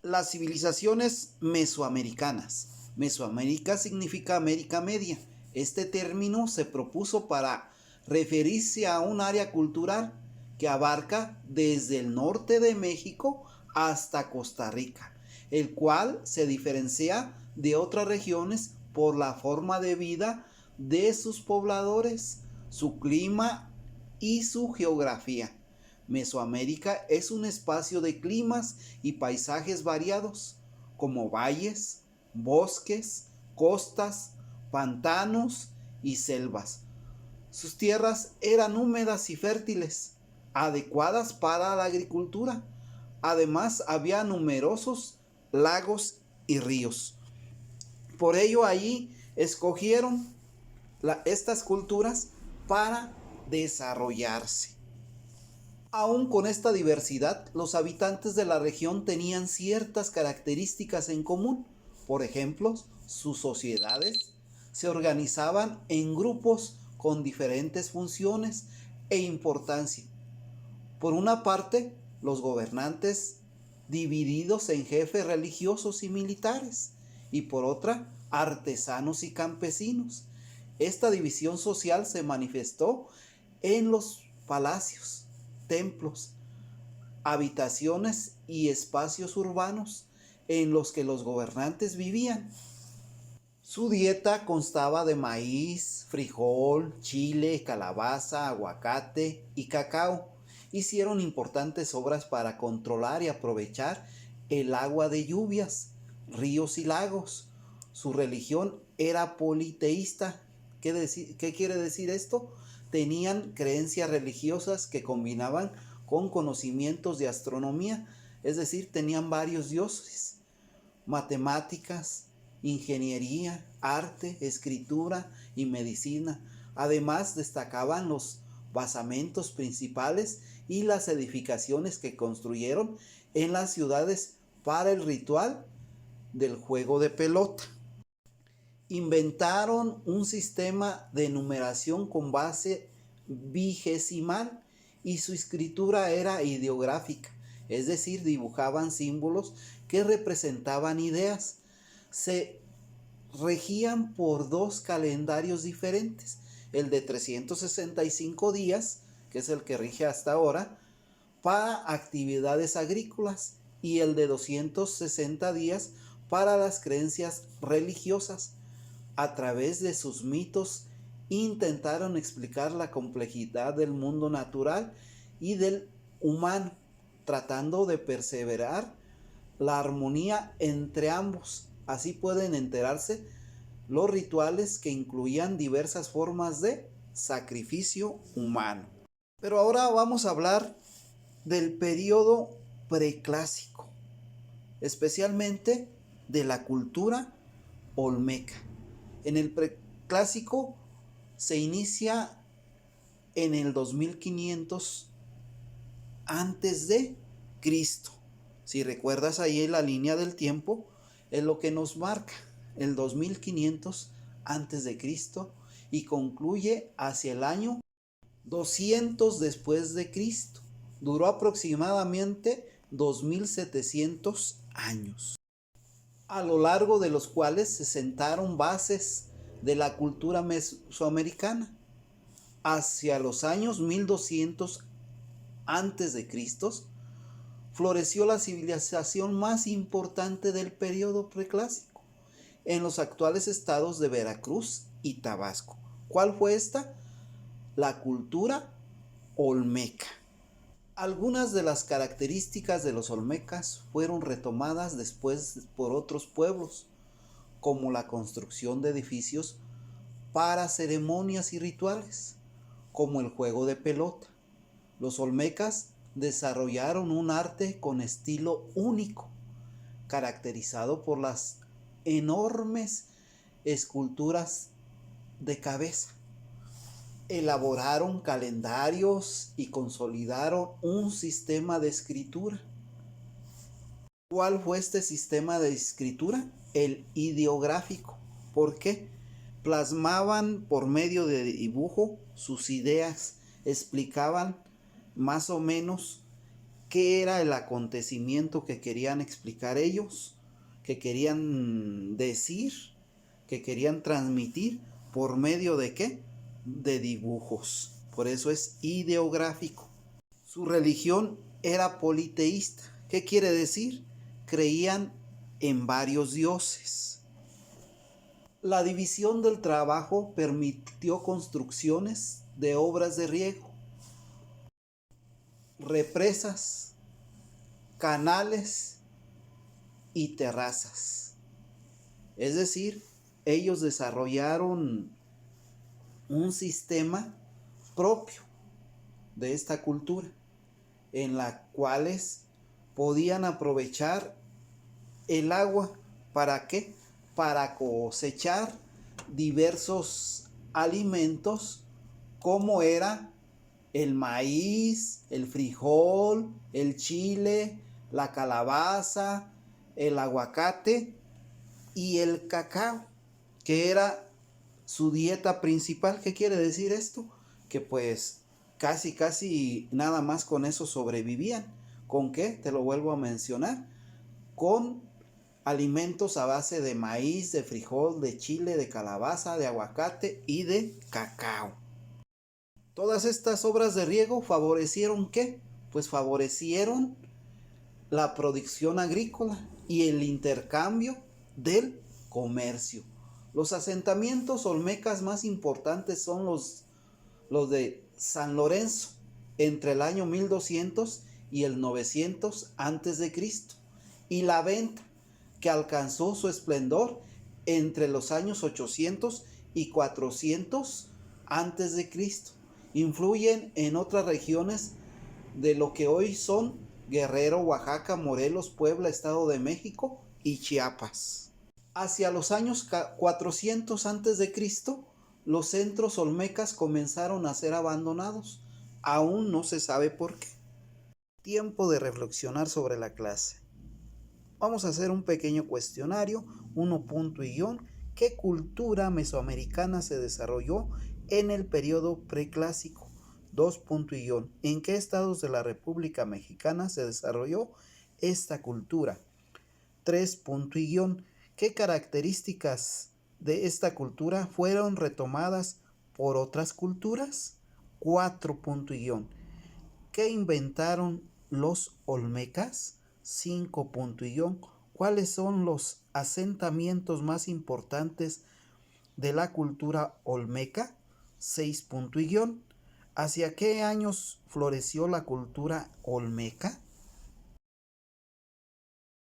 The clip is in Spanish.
Las civilizaciones mesoamericanas. Mesoamérica significa América Media. Este término se propuso para referirse a un área cultural que abarca desde el norte de México hasta Costa Rica, el cual se diferencia de otras regiones por la forma de vida de sus pobladores, su clima y su geografía. Mesoamérica es un espacio de climas y paisajes variados, como valles, bosques, costas, pantanos y selvas. Sus tierras eran húmedas y fértiles, adecuadas para la agricultura. Además, había numerosos lagos y ríos. Por ello, allí escogieron estas culturas para desarrollarse. Aún con esta diversidad, los habitantes de la región tenían ciertas características en común. Por ejemplo, sus sociedades se organizaban en grupos con diferentes funciones e importancia. Por una parte, los gobernantes divididos en jefes religiosos y militares, y por otra, artesanos y campesinos. Esta división social se manifestó en los palacios, templos, habitaciones y espacios urbanos en los que los gobernantes vivían. Su dieta constaba de maíz, frijol, chile, calabaza, aguacate y cacao. Hicieron importantes obras para controlar y aprovechar el agua de lluvias, ríos y lagos. Su religión era politeísta. ¿Qué quiere decir esto? Tenían creencias religiosas que combinaban con conocimientos de astronomía, es decir, tenían varios dioses, matemáticas, ingeniería, arte, escritura y medicina. Además, destacaban los basamentos principales y las edificaciones que construyeron en las ciudades para el ritual del juego de pelota. Inventaron un sistema de numeración con base vigesimal y su escritura era ideográfica, es decir, dibujaban símbolos que representaban ideas. Se regían por dos calendarios diferentes, el de 365 días, que es el que rige hasta ahora, para actividades agrícolas, y el de 260 días para las creencias religiosas. A través de sus mitos intentaron explicar la complejidad del mundo natural y del humano, tratando de perseverar la armonía entre ambos. Así pueden enterarse los rituales que incluían diversas formas de sacrificio humano. Pero ahora vamos a hablar del periodo preclásico, especialmente de la cultura olmeca. En el preclásico se inicia en el 2500 antes de Cristo. Si recuerdas ahí la línea del tiempo, es lo que nos marca el 2500 antes de Cristo y concluye hacia el año 200 después de Cristo. Duró aproximadamente 2700 años, a lo largo de los cuales se sentaron bases de la cultura mesoamericana. Hacia los años 1200 antes de Cristo, floreció la civilización más importante del periodo preclásico, en los actuales estados de Veracruz y Tabasco. ¿Cuál fue esta? La cultura olmeca. Algunas de las características de los olmecas fueron retomadas después por otros pueblos, como la construcción de edificios para ceremonias y rituales, como el juego de pelota. Los olmecas desarrollaron un arte con estilo único, caracterizado por las enormes esculturas de cabeza. Elaboraron calendarios y consolidaron un sistema de escritura. ¿Cuál fue este sistema de escritura? El ideográfico. ¿Por qué? Plasmaban por medio de dibujo sus ideas, explicaban más o menos qué era el acontecimiento que querían explicar ellos, que querían decir, que querían transmitir por medio de qué? De dibujos. Por eso es ideográfico. Su religión era politeísta. ¿Qué quiere decir? Creían en varios dioses. La división del trabajo permitió construcciones de obras de riego, represas, canales y terrazas. Es decir, ellos desarrollaron un sistema propio de esta cultura, en la cuales podían aprovechar el agua. ¿Para qué? Para cosechar diversos alimentos, como era el maíz, el frijol, el chile, la calabaza, el aguacate y el cacao, que era su dieta principal. ¿Qué quiere decir esto? Que pues casi nada más con eso sobrevivían. ¿Con qué? Te lo vuelvo a mencionar. Con alimentos a base de maíz, de frijol, de chile, de calabaza, de aguacate y de cacao. Todas estas obras de riego favorecieron ¿qué? Pues favorecieron la producción agrícola y el intercambio del comercio. Los asentamientos olmecas más importantes son los de San Lorenzo, entre el año 1200 y el 900 antes de Cristo, y la Venta, que alcanzó su esplendor entre los años 800 y 400 antes de Cristo. Influyen en otras regiones de lo que hoy son Guerrero, Oaxaca, Morelos, Puebla, Estado de México y Chiapas. Hacia los años 400 antes de Cristo, los centros olmecas comenzaron a ser abandonados. Aún no se sabe por qué. Tiempo de reflexionar sobre la clase. Vamos a hacer un pequeño cuestionario, 1 punto y guión. ¿Qué cultura mesoamericana se desarrolló en el periodo preclásico? 2 punto y guión. ¿En qué estados de la República Mexicana se desarrolló esta cultura? 3 punto y guión. ¿Qué características de esta cultura fueron retomadas por otras culturas? 4 punto y guión. ¿Qué inventaron los olmecas? 5 punto y guión. ¿Cuáles son los asentamientos más importantes de la cultura olmeca? 6 punto y guión. ¿Hacia qué años floreció la cultura olmeca?